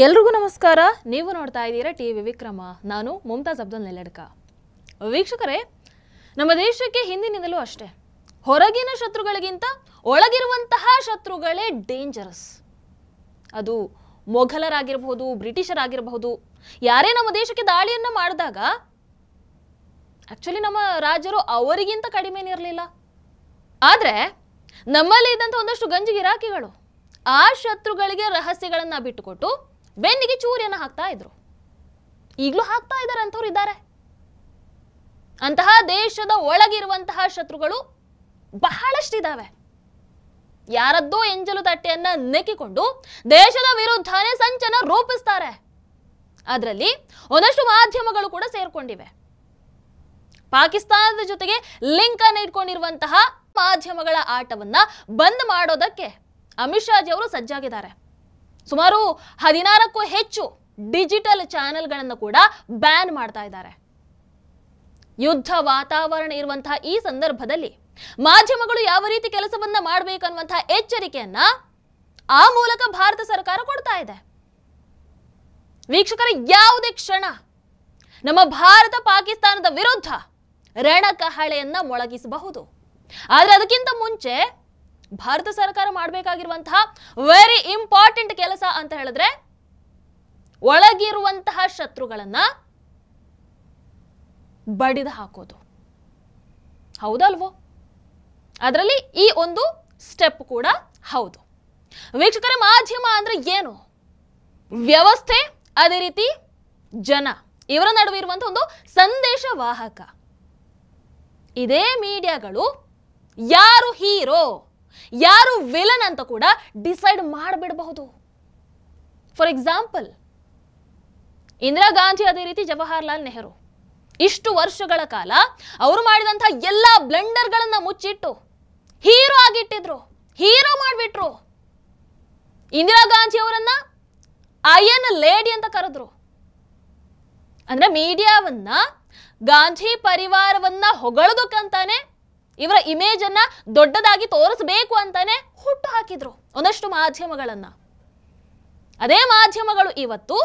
ಎಲ್ರಿಗೂ ನಮಸ್ಕಾರ. ನೀವು ನೋಡ್ತಾ ಇದ್ದೀರಾ ಟಿವಿ ವಿಕ್ರಮ. ನಾನು ಮುಮ್ತಾಜ್ ಅಬ್ದುಲ್ ನೆಲ್ಲಡ್ಕ. ವೀಕ್ಷಕರೇ, ನಮ್ಮ ದೇಶಕ್ಕೆ ಹಿಂದಿನಿಂದಲೂ ಅಷ್ಟೇ ಹೊರಗಿನ ಶತ್ರುಗಳಿಗಿಂತ ಒಳಗಿರುವಂತಹ ಶತ್ರುಗಳೇ ಡೇಂಜರಸ್. ಅದು ಮೊಘಲರಾಗಿರಬಹುದು, ಬ್ರಿಟಿಷರಾಗಿರಬಹುದು. ಯಾರೇ ನಮ್ಮ ದೇಶಕ್ಕೆ ದಾಳಿಯನ್ನು ಮಾಡಿದಾಗ ಆಕ್ಚುಲಿ ನಮ್ಮ ರಾಜರು ಅವರಿಗಿಂತ ಕಡಿಮೆನಿರಲಿಲ್ಲ. ಆದರೆ ನಮ್ಮಲ್ಲಿ ಇದ್ದಂಥ ಒಂದಷ್ಟು ಗಂಜಿ ಗಿರಾಕಿಗಳು ಆ ಶತ್ರುಗಳಿಗೆ ರಹಸ್ಯಗಳನ್ನು ಬಿಟ್ಟುಕೊಟ್ಟು ಬೆನ್ನಿಗೆ ಚೂರಿಯನ್ನು ಹಾಕ್ತಾ ಇದ್ರು. ಈಗಲೂ ಹಾಕ್ತಾ ಇದ್ದಾರೆ, ಅಂಥವ್ರು ಇದ್ದಾರೆ. ಅಂತಹ ದೇಶದ ಒಳಗಿರುವಂತಹ ಶತ್ರುಗಳು ಬಹಳಷ್ಟಿದ್ದಾವೆ. ಯಾರದ್ದೋ ಎಂಜಲು ತಟ್ಟೆಯನ್ನ ನೆಕ್ಕಿಕೊಂಡು ದೇಶದ ವಿರುದ್ಧನೇ ಸಂಚನ ರೂಪಿಸ್ತಾರೆ. ಅದರಲ್ಲಿ ಒಂದಷ್ಟು ಮಾಧ್ಯಮಗಳು ಕೂಡ ಸೇರ್ಕೊಂಡಿವೆ. ಪಾಕಿಸ್ತಾನದ ಜೊತೆಗೆ ಲಿಂಕ್ ಅನ್ನು ಇಟ್ಕೊಂಡಿರುವಂತಹ ಮಾಧ್ಯಮಗಳ ಆಟವನ್ನ ಬಂದ್ ಮಾಡೋದಕ್ಕೆ ಅಮಿತ್ ಶಾ ಜಿ ಅವರು ಸಜ್ಜಾಗಿದ್ದಾರೆ. ಸುಮಾರು 16ಕ್ಕೂ ಹೆಚ್ಚು ಡಿಜಿಟಲ್ ಚಾನೆಲ್ಗಳನ್ನು ಕೂಡ ಬ್ಯಾನ್ ಮಾಡ್ತಾ ಇದ್ದಾರೆ. ಯುದ್ಧ ವಾತಾವರಣ ಇರುವಂತಹ ಈ ಸಂದರ್ಭದಲ್ಲಿ ಮಾಧ್ಯಮಗಳು ಯಾವ ರೀತಿ ಕೆಲಸವನ್ನ ಮಾಡಬೇಕನ್ನುವಂತಹ ಎಚ್ಚರಿಕೆಯನ್ನ ಆ ಮೂಲಕ ಭಾರತ ಸರ್ಕಾರ ಕೊಡ್ತಾ ಇದೆ. ವೀಕ್ಷಕರ, ಯಾವುದೇ ಕ್ಷಣ ನಮ್ಮ ಭಾರತ ಪಾಕಿಸ್ತಾನದ ವಿರುದ್ಧ ರಣಕಹಳೆಯನ್ನ ಮೊಳಗಿಸಬಹುದು. ಆದ್ರೆ ಅದಕ್ಕಿಂತ ಮುಂಚೆ ಭಾರತ ಸರ್ಕಾರ ಮಾಡಬೇಕಾಗಿರುವಂತಹ ವೆರಿ ಇಂಪಾರ್ಟೆಂಟ್ ಕೆಲಸ ಅಂತ ಹೇಳಿದ್ರೆ ಒಳಗಿರುವಂತಹ ಶತ್ರುಗಳನ್ನ ಬಡಿದು ಹಾಕೋದು. ಹೌದಲ್ವೋ? ಅದರಲ್ಲಿ ಈ ಒಂದು ಸ್ಟೆಪ್ ಕೂಡ ಹೌದು. ವೀಕ್ಷಕರ, ಮಾಧ್ಯಮ ಅಂದ್ರೆ ಏನು? ವ್ಯವಸ್ಥೆ, ಅದೇ ರೀತಿ ಜನ, ಇವರ ನಡುವೆ ಇರುವಂತಹ ಒಂದು ಸಂದೇಶ ವಾಹಕ. ಇದೇ ಮೀಡಿಯಾಗಳು ಯಾರು ಹೀರೋ, ಯಾರು ವಿಲನ್ ಅಂತ ಕೂಡ ಡಿಸೈಡ್ ಮಾಡಿಬಿಡಬಹುದು. ಫಾರ್ ಎಕ್ಸಾಂಪಲ್, ಇಂದಿರಾ ಗಾಂಧಿ, ಅದೇ ರೀತಿ ಜವಾಹರ್ಲಾಲ್ ನೆಹರು, ಇಷ್ಟು ವರ್ಷಗಳ ಕಾಲ ಅವರು ಮಾಡಿದಂತಹ ಎಲ್ಲ ಬ್ಲಂಡರ್ಗಳನ್ನ ಮುಚ್ಚಿಟ್ಟು ಹೀರೋ ಆಗಿಟ್ಟಿದ್ರು, ಹೀರೋ ಮಾಡಿಬಿಟ್ರು. ಇಂದಿರಾ ಗಾಂಧಿ ಅವರನ್ನ ಅಯನ್ ಲೇಡಿ ಅಂತ ಕರೆದ್ರು. ಅಂದ್ರೆ ಮೀಡಿಯಾವನ್ನ, ಗಾಂಧಿ ಪರಿವಾರವನ್ನ ಹೊಗಳೋದಕ್ಕಂತಾನೆ, ಇವರ ಇಮೇಜ್ ಅನ್ನ ದೊಡ್ಡದಾಗಿ ತೋರಿಸಬೇಕು ಅಂತಾನೆ ಹುಟ್ಟು ಹಾಕಿದ್ರು ಒಂದಷ್ಟು ಮಾಧ್ಯಮಗಳನ್ನ. ಅದೇ ಮಾಧ್ಯಮಗಳು ಇವತ್ತು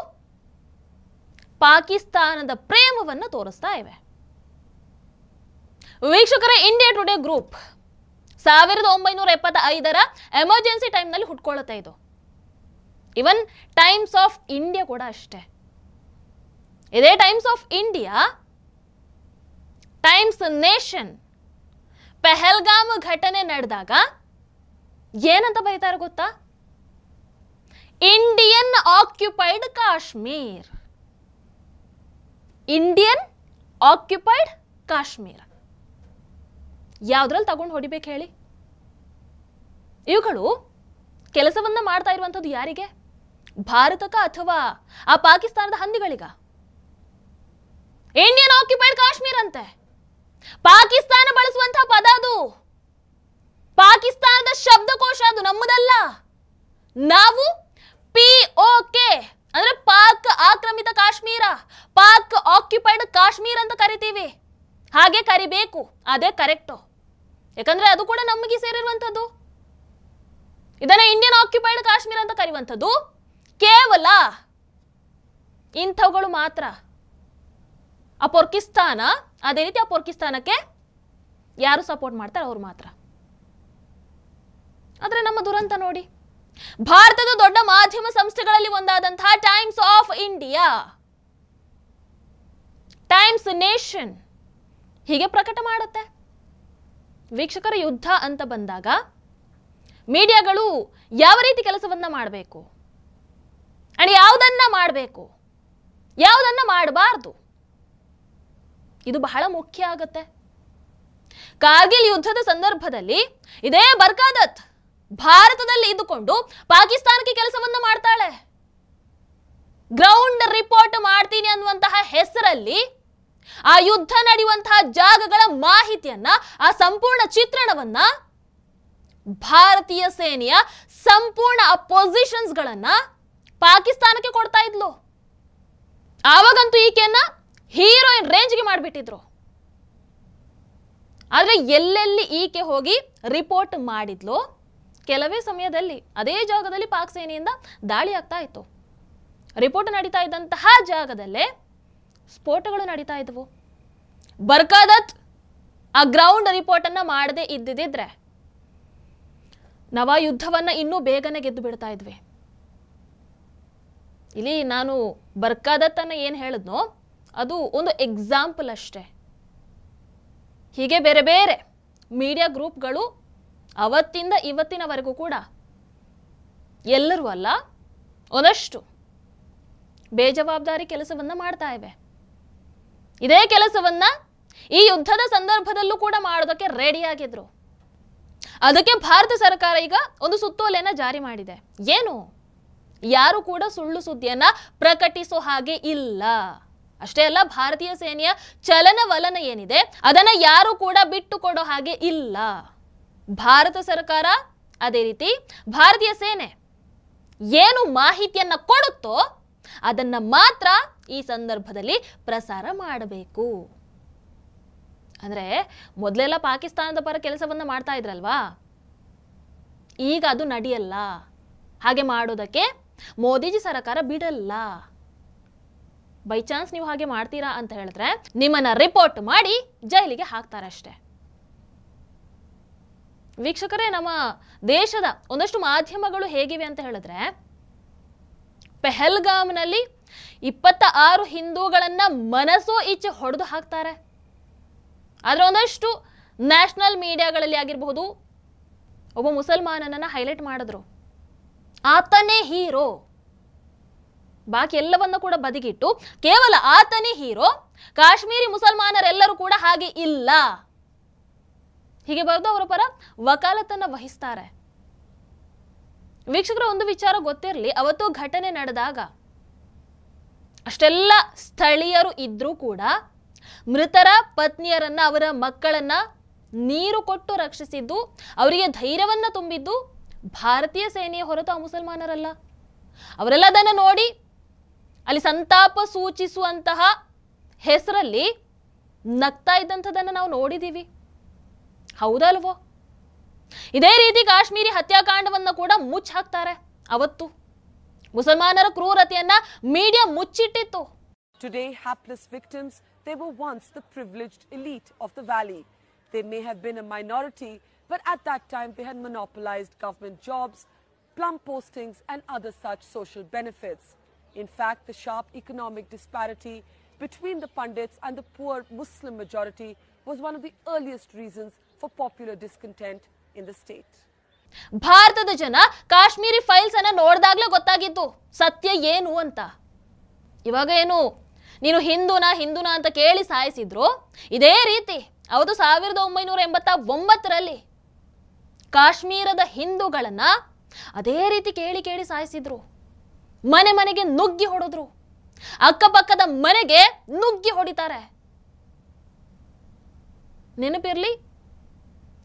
ಪಾಕಿಸ್ತಾನದ ಪ್ರೇಮವನ್ನು ತೋರಿಸ್ತಾ ಇವೆ. ವೀಕ್ಷಕರೇ, ಇಂಡಿಯಾ ಟುಡೇ ಗ್ರೂಪ್ 1975ರ ಎಮರ್ಜೆನ್ಸಿ ಟೈಮ್ನಲ್ಲಿ ಹುಟ್ಕೊಳ್ಳುತ್ತೆ. ಇದು ಇವನ್ ಟೈಮ್ಸ್ ಆಫ್ ಇಂಡಿಯಾ ಕೂಡ ಅಷ್ಟೇ. ಇದೇ times of India, Times nation Pahalgam ಘಟನೆ ನಡೆದಾಗ ಏನಂತ ಬೈತಾರೆ ಗೊತ್ತಾ? Indian occupied Kashmir. Indian occupied Kashmir. ಯಾವ್ದ್ರಲ್ಲಿ ತಗೊಂಡು ಹೊಡಿಬೇಕು ಹೇಳಿ? ಇವುಗಳು ಕೆಲಸವನ್ನ ಮಾಡ್ತಾ ಇರುವಂಥದ್ದು ಯಾರಿಗೆ? ಭಾರತಕ್ಕ ಅಥವಾ ಆ ಪಾಕಿಸ್ತಾನದ ಹಂದಿಗಳಿಗ? ಇಂಡಿಯನ್ ಆಕ್ಯುಪೈಡ್ ಕಾಶ್ಮೀರ್ ಅಂತೆ. ಪಾಕಿಸ್ತಾನ ಬಳಸುವಂತಹ ಪದ ಅದು, ಪಾಕಿಸ್ತಾನದ ಶಬ್ದಕೋಶ ಅದು, ನಮ್ಮದಲ್ಲ. ನಾವು POK ಅಂದ್ರೆ ಪಾಕ್ ಆಕ್ರಮಿತ ಕಾಶ್ಮೀರ, ಪಾಕ್ ಆಕ್ಯುಪೈಡ್ ಕಾಶ್ಮೀರ್ ಅಂತ ಕರಿತೀವಿ. ಹಾಗೆ ಕರಿಬೇಕು, ಅದೇ ಕರೆಕ್ಟ್. ಯಾಕಂದ್ರೆ ಅದು ಕೂಡ ನಮಗೆ ಸೇರಿರುವಂಥದ್ದು. ಇದನ್ನ ಇಂಡಿಯನ್ ಆಕ್ಯುಪೈಡ್ ಕಾಶ್ಮೀರ ಅಂತ ಕರೆಯುವಂಥದ್ದು ಕೇವಲ ಇಂಥವುಗಳು ಮಾತ್ರ. ಪಾಕಿಸ್ತಾನ, ಅದೇ ರೀತಿ ಆ ಪಾಕಿಸ್ತಾನಕ್ಕೆ ಯಾರು ಸಪೋರ್ಟ್ ಮಾಡ್ತಾರೆ ಅವ್ರು ಮಾತ್ರ. ಆದ್ರೆ ನಮ್ಮ ದುರಂತ ನೋಡಿ, ಭಾರತದ ದೊಡ್ಡ ಮಾಧ್ಯಮ ಸಂಸ್ಥೆಗಳಲ್ಲಿ ಒಂದಾದಂತಹ Times of India, Times nation ಹೀಗೆ ಪ್ರಕಟ ಮಾಡುತ್ತೆ. ವೀಕ್ಷಕರ, ಯುದ್ಧ ಅಂತ ಬಂದಾಗ ಮೀಡಿಯಾಗಳು ಯಾವ ರೀತಿ ಕೆಲಸವನ್ನ ಮಾಡಬೇಕು, ಅಂಡ್ ಯಾವುದನ್ನ ಮಾಡಬೇಕು, ಯಾವುದನ್ನ ಮಾಡಬಾರದು, ಇದು ಬಹಳ ಮುಖ್ಯ ಆಗುತ್ತೆ. ಕಾರ್ಗಿಲ್ ಯುದ್ಧದ ಸಂದರ್ಭದಲ್ಲಿ ಇದೇ ಬರ್ಕಾದತ್ ಭಾರತದಲ್ಲಿ ಇದ್ದುಕೊಂಡು ಪಾಕಿಸ್ತಾನಕ್ಕೆ ಕೆಲಸವನ್ನ ಮಾಡ್ತಾಳೆ. ಗ್ರೌಂಡ್ ರಿಪೋರ್ಟ್ ಮಾಡ್ತೀನಿ ಅನ್ನುವಂತಹ ಹೆಸರಲ್ಲಿ ಆ ಯುದ್ಧ ನಡೆಯುವಂತಹ ಜಾಗಗಳ ಮಾಹಿತಿಯನ್ನ, ಆ ಸಂಪೂರ್ಣ ಚಿತ್ರಣವನ್ನ ಭಾರತೀಯ ಸೇನೆಯ ಸಂಪೂರ್ಣ ಪೊಸಿಷನ್ಸ್ ಗಳನ್ನ ಪಾಕಿಸ್ತಾನಕ್ಕೆ ಕೊಡ್ತಾ ಇದ್ಲು. ಆವಾಗಂತೂ ಈಕೆಯನ್ನ ಹೀರೋಯಿನ್ ರೇಂಜ್ಗೆ ಮಾಡಿಬಿಟ್ಟಿದ್ರು. ಆದ್ರೆ ಎಲ್ಲೆಲ್ಲಿ ಈಕೆ ಹೋಗಿ ರಿಪೋರ್ಟ್ ಮಾಡಿದ್ಲು, ಕೆಲವೇ ಸಮಯದಲ್ಲಿ ಅದೇ ಜಾಗದಲ್ಲಿ ಪಾಕ್ ಸೇನೆಯಿಂದ ದಾಳಿ ಆಗ್ತಾ ಇತ್ತು. ರಿಪೋರ್ಟ್ ನಡೀತಾ ಇದ್ದಂತಹ ಜಾಗದಲ್ಲೇ ಸ್ಫೋಟಗಳು ನಡೀತಾ ಇದ್ವು. ಬರ್ಕಾದತ್ ಆ ಗ್ರೌಂಡ್ ರಿಪೋರ್ಟ್ ಅನ್ನ ಮಾಡದೆ ಇದ್ದಿದ್ರೆ ನವ ಯುದ್ಧವನ್ನ ಇನ್ನೂ ಬೇಗನೆ ಗೆದ್ದು ಬಿಡ್ತಾ ಇದ್ವಿ. ಇಲ್ಲಿ ನಾನು ಬರ್ಕಾದತ್ ಅನ್ನ ಏನ್ ಹೇಳಿದ್ನೋ ಅದು ಒಂದು ಎಕ್ಸಾಂಪಲ್ ಅಷ್ಟೇ. ಹೀಗೆ ಬೇರೆ ಬೇರೆ ಮೀಡಿಯಾ ಗ್ರೂಪ್ಗಳು ಅವತ್ತಿಂದ ಇವತ್ತಿನವರೆಗೂ ಕೂಡ ಎಲ್ಲರೂ ಅಲ್ಲ ಒಂದಷ್ಟು ಬೇಜವಾಬ್ದಾರಿ ಕೆಲಸವನ್ನ ಮಾಡ್ತಾ ಇವೆ. ಇದೇ ಕೆಲಸವನ್ನ ಈ ಯುದ್ಧದ ಸಂದರ್ಭದಲ್ಲೂ ಕೂಡ ಮಾಡೋದಕ್ಕೆ ರೆಡಿಯಾಗಿದ್ರು. ಅದಕ್ಕೆ ಭಾರತ ಸರ್ಕಾರ ಈಗ ಒಂದು ಸುತ್ತೋಲೆಯನ್ನ ಜಾರಿ ಮಾಡಿದೆ. ಏನು? ಯಾರು ಕೂಡ ಸುಳ್ಳು ಸುದ್ದಿಯನ್ನ ಪ್ರಕಟಿಸೋ ಹಾಗೆ ಇಲ್ಲ. ಅಷ್ಟೇ ಅಲ್ಲ, ಭಾರತೀಯ ಸೇನೆಯ ಚಲನವಲನ ಏನಿದೆ ಅದನ್ನ ಯಾರು ಕೂಡ ಬಿಟ್ಟು ಕೊಡೋ ಹಾಗೆ ಇಲ್ಲ. ಭಾರತ ಸರ್ಕಾರ ಅದೇ ರೀತಿ ಭಾರತೀಯ ಸೇನೆ ಏನು ಮಾಹಿತಿಯನ್ನ ಕೊಡುತ್ತೋ ಅದನ್ನ ಮಾತ್ರ ಈ ಸಂದರ್ಭದಲ್ಲಿ ಪ್ರಸಾರ ಮಾಡಬೇಕು. ಅಂದ್ರೆ ಮೊದಲೆಲ್ಲ ಪಾಕಿಸ್ತಾನದ ಪರ ಕೆಲಸವನ್ನ ಮಾಡ್ತಾ ಇದ್ರಲ್ವಾ, ಈಗ ಅದು ನಡೆಯಲ್ಲ. ಹಾಗೆ ಮಾಡೋದಕ್ಕೆ ಮೋದಿಜಿ ಸರ್ಕಾರ ಬಿಡಲ್ಲ. ಬೈ ಚಾನ್ಸ್ ನೀವು ಹಾಗೆ ಮಾಡ್ತೀರಾ ಅಂತ ಹೇಳಿದ್ರೆ ನಿಮ್ಮನ್ನ ರಿಪೋರ್ಟ್ ಮಾಡಿ ಜೈಲಿಗೆ ಹಾಕ್ತಾರೆ ಅಷ್ಟೇ. ವೀಕ್ಷಕರೇ, ನಮ್ಮ ದೇಶದ ಒಂದಷ್ಟು ಮಾಧ್ಯಮಗಳು ಹೇಗಿವೆ ಅಂತ ಹೇಳಿದ್ರೆ, ಪೆಹಲ್ಗಾಮ್ನಲ್ಲಿ 26 ಹಿಂದೂಗಳನ್ನ ಮನಸೋ ಇಚ್ಛೆ ಹೊಡೆದು ಹಾಕ್ತಾರೆ. ಆದ್ರೆ ಒಂದಷ್ಟು ನ್ಯಾಷನಲ್ ಮೀಡಿಯಾಗಳಲ್ಲಿ ಆಗಿರಬಹುದು ಒಬ್ಬ ಮುಸಲ್ಮಾನನನ್ನ ಹೈಲೈಟ್ ಮಾಡಿದ್ರು. ಆತನೇ ಹೀರೋ. ಬಾಕಿ ಎಲ್ಲವನ್ನ ಕೂಡ ಬದಿಗಿಟ್ಟು ಕೇವಲ ಆತನೇ ಹೀರೋ, ಕಾಶ್ಮೀರಿ ಮುಸಲ್ಮಾನರೆಲ್ಲರೂ ಕೂಡ ಹಾಗೆ ಇಲ್ಲ, ಹೀಗೆ ಬರೆದು ಅವರ ಪರ ವಕಾಲತನ್ನ ವಹಿಸ್ತಾರೆ. ವೀಕ್ಷಕರ, ಒಂದು ವಿಚಾರ ಗೊತ್ತಿರಲಿ, ಅವತ್ತು ಘಟನೆ ನಡೆದಾಗ ಅಷ್ಟೆಲ್ಲ ಸ್ಥಳೀಯರು ಇದ್ರೂ ಕೂಡ ಮೃತರ ಪತ್ನಿಯರನ್ನ, ಅವರ ಮಕ್ಕಳನ್ನ ನೀರು ಕೊಟ್ಟು ರಕ್ಷಿಸಿದ್ದು, ಅವರಿಗೆ ಧೈರ್ಯವನ್ನ ತುಂಬಿದ್ದು ಭಾರತೀಯ ಸೇನೆಯ ಹೊರತು ಆ ಮುಸಲ್ಮಾನರಲ್ಲ. ಅವರೆಲ್ಲ ಅದನ್ನು ನೋಡಿ ಅಲ್ಲಿ ಸಂತಾಪ ಸೂಚಿಸುವಂತಹ ಹೆಸರಲ್ಲಿ ನಗ್ತಾ ಇದ್ದಂಥದನ್ನು ನಾವು ನೋಡಿದೀವಿ. ಹೌದಲ್ವೋ? ಇದೇ ರೀತಿ ಕಾಶ್ಮೀರಿ ಹತ್ಯಾಕಾಂಡವನ್ನ ಕೂಡ ಮುಚ್ಚಿ ಹಾಕ್ತಾರೆ. ಅವತ್ತು ಮುಸಲ್ಮಾನರ ಕ್ರೂರತೆಯನ್ನ media ಮುಚ್ಚಿಟ್ಟಿತ್ತು. Today, hapless victims, they were once the privileged elite of the valley. They may have been a minority, but at that time they had monopolized government jobs, plum postings and other such social benefits. In fact, the sharp economic disparity between the Pandits and the poor Muslim majority was one of the earliest reasons for popular discontent in the state. ಭಾರತದ ಜನ Kashmiri files ಅನ್ನ ನೋಡಿದಾಗಲೇ ಗೊತ್ತಾಗಿತ್ತು ಸತ್ಯ ಏನು ಅಂತ. ಇವಾಗ ಏನು ನೀನು ಹಿಂದೂನಾ ಅಂತ ಕೇಳಿ ಸಾಯಿಸಿದ್ರು, ಇದೇ ರೀತಿ ಅವತ್ತು 1989ರಲ್ಲಿ ಕಾಶ್ಮೀರದ ಹಿಂದೂಗಳನ್ನ ಅದೇ ರೀತಿ ಕೇಳಿ ಸಾಯಿಸಿದ್ರು. ಮನೆ ಮನೆಗೆ ನುಗ್ಗಿ ಹೊಡೆದ್ರು, ಅಕ್ಕಪಕ್ಕದ ಮನೆಗೆ ನುಗ್ಗಿ ಹೊಡಿತಾರೆ. ನೆನಪಿರ್ಲಿ,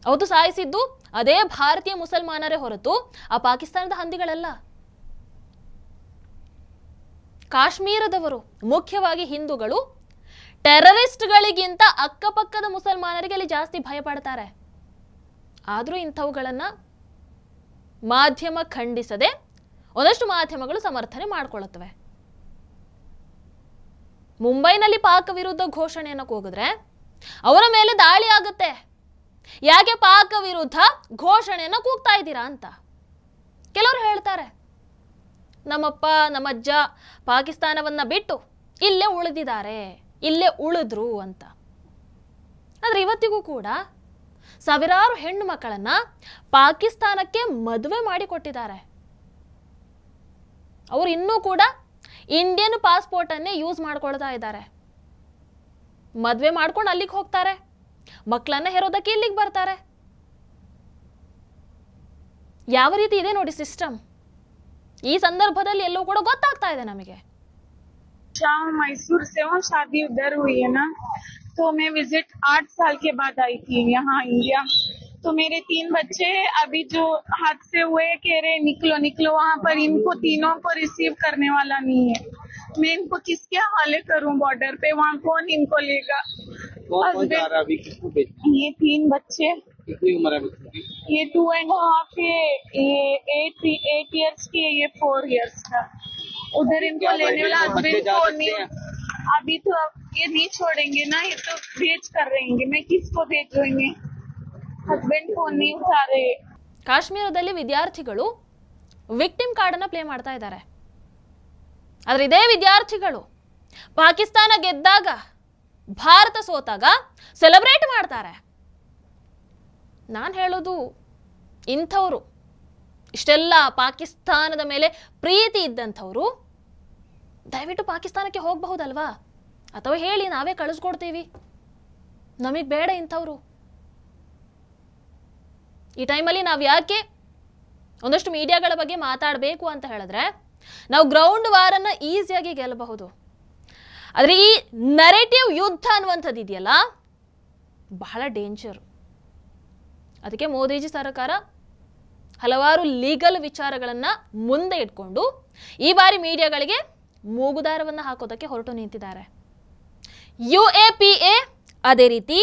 ಅವತ್ತು ಸಾಯಿಸಿದ್ದು ಅದೇ ಭಾರತೀಯ ಮುಸಲ್ಮಾನರೇ ಹೊರತು ಆ ಪಾಕಿಸ್ತಾನದ ಹಂದಿಗಳಲ್ಲ. ಕಾಶ್ಮೀರದವರು, ಮುಖ್ಯವಾಗಿ ಹಿಂದೂಗಳು, ಟೆರರಿಸ್ಟ್ಗಳಿಗಿಂತ ಅಕ್ಕಪಕ್ಕದ ಮುಸಲ್ಮಾನರಿಗೆ ಅಲ್ಲಿ ಜಾಸ್ತಿ ಭಯ ಪಡ್ತಾರೆ. ಆದ್ರೂ ಇಂಥವುಗಳನ್ನ ಮಾಧ್ಯಮ ಖಂಡಿಸದೆ ಒಂದಷ್ಟು ಮಾಧ್ಯಮಗಳು ಸಮರ್ಥನೆ ಮಾಡಿಕೊಳ್ಳುತ್ತವೆ. ಮುಂಬೈನಲ್ಲಿ ಪಾಕ್ ವಿರುದ್ಧ ಘೋಷಣೆಯನ್ನು ಕೂಗಿದ್ರೆ ಅವರ ಮೇಲೆ ದಾಳಿ ಆಗುತ್ತೆ. ಯಾಕೆ ಪಾಕ್ ವಿರುದ್ಧ ಘೋಷಣೆಯನ್ನು ಕೂಗ್ತಾ ಇದ್ದೀರಾ ಅಂತ ಕೆಲವರು ಹೇಳ್ತಾರೆ. ನಮ್ಮಪ್ಪ ನಮ್ಮಜ್ಜ ಪಾಕಿಸ್ತಾನವನ್ನ ಬಿಟ್ಟು ಇಲ್ಲೇ ಉಳಿದಿದ್ದಾರೆ, ಇಲ್ಲೇ ಉಳಿದ್ರು ಅಂತ. ಆದ್ರೆ ಇವತ್ತಿಗೂ ಕೂಡ ಸಾವಿರಾರು ಹೆಣ್ಣು ಮಕ್ಕಳನ್ನ ಪಾಕಿಸ್ತಾನಕ್ಕೆ ಮದುವೆ ಮಾಡಿಕೊಟ್ಟಿದ್ದಾರೆ. ಅವರು ಇನ್ನೂ ಕೂಡ ಇಂಡಿಯನ್ ಪಾಸ್ಪೋರ್ಟ್ ಅನ್ನೇ ಯೂಸ್ ಮಾಡ್ಕೊಳ್ತಾ ಇದ್ದಾರೆ. ಮದುವೆ ಮಾಡ್ಕೊಂಡು ಅಲ್ಲಿಗೆ ಹೋಗ್ತಾರೆ, ಮಕ್ಕಳನ್ನ ಹೆರೋದಕ್ಕೆ ಇಲ್ಲಿಗೆ ಬರ್ತಾರೆ. ಯಾವ ರೀತಿ ಇದೆ ನೋಡಿ ಸಿಸ್ಟಮ್. ಈ ಸಂದರ್ಭದಲ್ಲಿ ಎಲ್ಲವೂ ಕೂಡ ಗೊತ್ತಾಗ್ತಾ ಇದೆ ನಮಗೆ. मैसूर से हूँ, शादी उधर हुई है ना, तो मैं विजिट 8 साल के बाद आई थी यहाँ इंडिया। तो मेरे 3 बच्चे अभी जो हादसे हुए कह रहे निकलो वहाँ पर, इनको तीनों को रिसीव करने वाला नहीं है। मैं इनको किसके हवाले करूँ बॉर्डर पे, वहाँ कौन इनको लेगा? ये 3 बच्चे, कितनी उम्र है बच्चों की? ये 2.5, ये 8 years की, ये 4 years का। उधर इनको लेने वाला हस्बैंड को नहीं, अभी तो ये नहीं छोड़ेंगे ना, ये तो भेज कर रहेंगे, मैं किसको भेजूंगी, हस्बैंड फोन नहीं उठा रहे। ಕಾಶ್ಮೀರದಲ್ಲಿ ವಿದ್ಯಾರ್ಥಿಗಳು ವಿಕ್ಟಿಮ್ ಕಾರ್ಡ್ ಅನ್ನ ಪ್ಲೇ ಮಾಡ್ತಾ ಇದ್ದಾರೆ. ಆದ್ರೆ ಇದೇ ವಿದ್ಯಾರ್ಥಿಗಳು ಪಾಕಿಸ್ತಾನ ಗೆದ್ದಾಗ, ಭಾರತ ಸೋತಾಗ ಸೆಲೆಬ್ರೇಟ್ ಮಾಡ್ತಾರೆ. ನಾನು ಹೇಳೋದು, ಇಂಥವ್ರು, ಇಷ್ಟೆಲ್ಲ ಪಾಕಿಸ್ತಾನದ ಮೇಲೆ ಪ್ರೀತಿ ಇದ್ದಂಥವ್ರು ದಯವಿಟ್ಟು ಪಾಕಿಸ್ತಾನಕ್ಕೆ ಹೋಗಬಹುದಲ್ವಾ? ಅಥವಾ ಹೇಳಿ, ನಾವೇ ಕಳಿಸ್ಕೊಡ್ತೀವಿ, ನಮಗೆ ಬೇಡ ಇಂಥವ್ರು. ಈ ಟೈಮಲ್ಲಿ ನಾವು ಯಾಕೆ ಒಂದಷ್ಟು ಮೀಡಿಯಾಗಳ ಬಗ್ಗೆ ಮಾತಾಡಬೇಕು ಅಂತ ಹೇಳಿದ್ರೆ, ನಾವು ಗ್ರೌಂಡ್ ವಾರನ್ನು ಈಸಿಯಾಗಿ ಗೆಲ್ಲಬಹುದು. ಆದರೆ ಈ ನರೇಟಿವ್ ಯುದ್ಧ ಅನ್ನುವಂಥದ್ದು ಇದೆಯಲ್ಲ, ಬಹಳ ಡೇಂಜರ್. ಅದಕ್ಕೆ ಮೋದಿಜಿ ಸರ್ಕಾರ ಹಲವಾರು ಲೀಗಲ್ ವಿಚಾರಗಳನ್ನು ಮುಂದೆ ಇಟ್ಕೊಂಡು ಈ ಬಾರಿ ಮೀಡಿಯಾಗಳಿಗೆ ಮೂಗುದಾರವನ್ನು ಹಾಕೋದಕ್ಕೆ ಹೊರಟು ನಿಂತಿದ್ದಾರೆ. UAPA ಅದೇ ರೀತಿ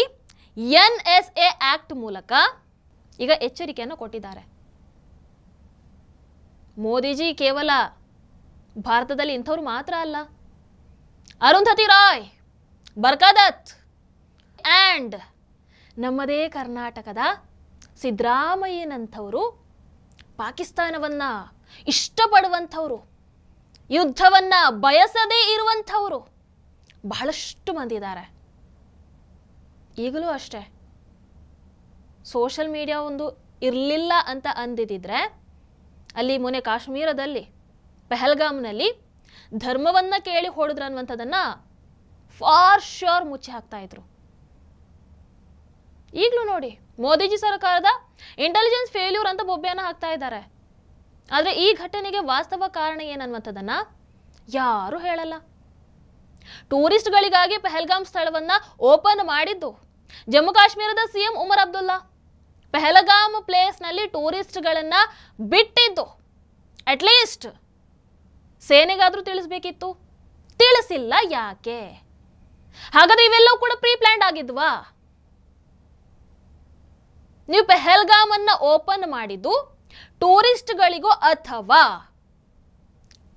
NSA ಆಕ್ಟ್ ಮೂಲಕ ಈಗ ಎಚ್ಚರಿಕೆಯನ್ನು ಕೊಟ್ಟಿದ್ದಾರೆ. ಮೋದಿಜಿ ಕೇವಲ ಭಾರತದಲ್ಲಿ ಇಂಥವ್ರು ಮಾತ್ರ ಅಲ್ಲ, ಅರುಂಧತಿ ರಾಯ್, ಬರ್ಕಾದತ್ ಆ್ಯಂಡ್ ನಮ್ಮದೇ ಕರ್ನಾಟಕದ ಸಿದ್ದರಾಮಯ್ಯನಂಥವರು, ಪಾಕಿಸ್ತಾನವನ್ನ ಇಷ್ಟಪಡುವಂಥವ್ರು, ಯುದ್ಧವನ್ನ ಬಯಸದೇ ಇರುವಂಥವ್ರು ಬಹಳಷ್ಟು ಮಂದಿ ಇದ್ದಾರೆ. ಈಗಲೂ ಅಷ್ಟೇ, ಸೋಷಲ್ ಮೀಡಿಯಾ ಒಂದು ಇರಲಿಲ್ಲ ಅಂತ ಅಂದಿದ್ದರೆ ಅಲ್ಲಿ ಮೊನ್ನೆ ಕಾಶ್ಮೀರದಲ್ಲಿ ಪೆಹಲ್ಗಾಮ್ನಲ್ಲಿ ಧರ್ಮವನ್ನ ಕೇಳಿ ಹೊಡೆದ್ರು ಅನ್ನುವಂಥದ್ದನ್ನು ಫಾರ್ ಶ್ಯೂರ್ ಮುಚ್ಚಿ ಹಾಕ್ತಾ ಇದ್ರು. ಈಗಲೂ ನೋಡಿ, ಮೋದಿಜಿ ಸರ್ಕಾರದ ಇಂಟೆಲಿಜೆನ್ಸ್ ಫೇಲ್ಯೂರ್ ಅಂತ ಬೊಬ್ಬೆಯನ್ನು ಹಾಕ್ತಾ ಇದ್ದಾರೆ. ಆದರೆ ಈ ಘಟನೆಗೆ ವಾಸ್ತವ ಕಾರಣ ಏನನ್ನುವಂಥದ್ದನ್ನು ಯಾರೂ ಹೇಳಲ್ಲ. ಟೂರಿಸ್ಟ್ಗಳಿಗಾಗಿ ಪೆಹಲ್ಗಾಮ್ ಸ್ಥಳವನ್ನ ಓಪನ್ ಮಾಡಿದ್ದು ಜಮ್ಮು ಕಾಶ್ಮೀರದ CM ಉಮರ್ ಅಬ್ದುಲ್ಲಾ. ಪೆಹಲ್ಗಾಮ್ ಪ್ಲೇಸ್ನಲ್ಲಿ ಟೂರಿಸ್ಟ್ಗಳನ್ನ ಬಿಟ್ಟಿದ್ದು ಅಟ್ಲೀಸ್ಟ್ ಸೇನೆಗಾದ್ರೂ ತಿಳಿಸ್ಬೇಕಿತ್ತು, ತಿಳಿಸಿಲ್ಲ. ಯಾಕೆ? ಹಾಗಾದ್ರೆ ಇವೆಲ್ಲವೂ ಕೂಡ ಪ್ರೀ ಪ್ಲಾನ್ಡ್ ಆಗಿದ್ವಾ? ನೀವು ಪೆಹಲ್ಗಾಮ್ ಅನ್ನ ಓಪನ್ ಮಾಡಿದ್ದು ಟೂರಿಸ್ಟ್ಗಳಿಗೋ ಅಥವಾ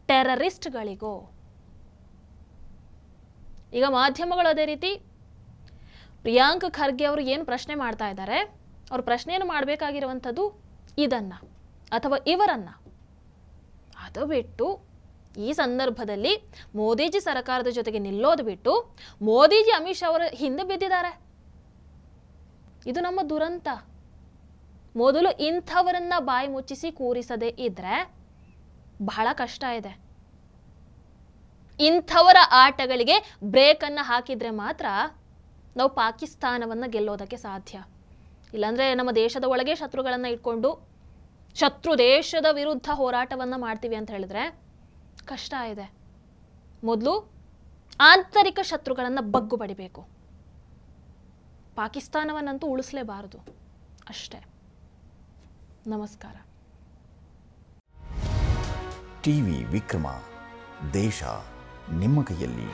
ಟೆರರಿಸ್ಟ್ಗಳಿಗೋ? ಈಗ ಮಾಧ್ಯಮಗಳು ಅದೇ ರೀತಿ ಪ್ರಿಯಾಂಕ್ ಖರ್ಗೆ ಅವರು ಏನು ಪ್ರಶ್ನೆ ಮಾಡ್ತಾ ಇದ್ದಾರೆ, ಅವ್ರ ಪ್ರಶ್ನೆಯನ್ನು ಮಾಡಬೇಕಾಗಿರುವಂಥದ್ದು ಇದನ್ನ ಅಥವಾ ಇವರನ್ನ. ಅದು ಬಿಟ್ಟು ಈ ಸಂದರ್ಭದಲ್ಲಿ ಮೋದಿಜಿ ಸರ್ಕಾರದ ಜೊತೆಗೆ ನಿಲ್ಲೋದು ಬಿಟ್ಟು ಮೋದಿಜಿ ಅಮಿತ್ ಶಾ ಅವರ ಹಿಂದೆ ಬಿದ್ದಿದ್ದಾರೆ. ಇದು ನಮ್ಮ ದುರಂತ. ಮೊದಲು ಇಂಥವರನ್ನ ಬಾಯಿ ಮುಚ್ಚಿಸಿ ಕೂರಿಸದೇ ಇದ್ರೆ ಬಹಳ ಕಷ್ಟ ಇದೆ. ಇಂಥವರ ಆಟಗಳಿಗೆ ಬ್ರೇಕ್ ಅನ್ನ ಹಾಕಿದ್ರೆ ಮಾತ್ರ ನಾವು ಪಾಕಿಸ್ತಾನವನ್ನ ಗೆಲ್ಲೋದಕ್ಕೆ ಸಾಧ್ಯ. ಇಲ್ಲಾಂದ್ರೆ ನಮ್ಮ ದೇಶದ ಒಳಗೆ ಶತ್ರುಗಳನ್ನ ಇಟ್ಕೊಂಡು ಶತ್ರು ದೇಶದ ವಿರುದ್ಧ ಹೋರಾಟವನ್ನ ಮಾಡ್ತೀವಿ ಅಂತ ಹೇಳಿದ್ರೆ ಕಷ್ಟ ಇದೆ. ಮೊದಲು ಆಂತರಿಕ ಶತ್ರುಗಳನ್ನ ಬಗ್ಗು ಬಡಿಬೇಕು. ಪಾಕಿಸ್ತಾನವನ್ನಂತೂ ಉಳಿಸಲೇಬಾರದು ಅಷ್ಟೇ. ನಮಸ್ಕಾರ. ಟಿವಿ ವಿಕ್ರಮ, ದೇಶ ನಿಮ್ಮ ಕೈಯಲ್ಲಿ.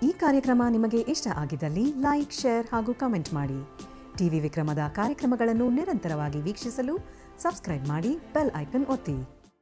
ಈ ಕಾರ್ಯಕ್ರಮ ನಿಮಗೆ ಇಷ್ಟ ಆಗಿದ್ದಲ್ಲಿ ಲೈಕ್, ಶೇರ್ ಹಾಗೂ ಕಮೆಂಟ್ ಮಾಡಿ. ಟಿವಿ ವಿಕ್ರಮದ ಕಾರ್ಯಕ್ರಮಗಳನ್ನು ನಿರಂತರವಾಗಿ ವೀಕ್ಷಿಸಲು ಸಬ್ಸ್ಕ್ರೈಬ್ ಮಾಡಿ, ಬೆಲ್ ಐಕನ್ ಒತ್ತಿ.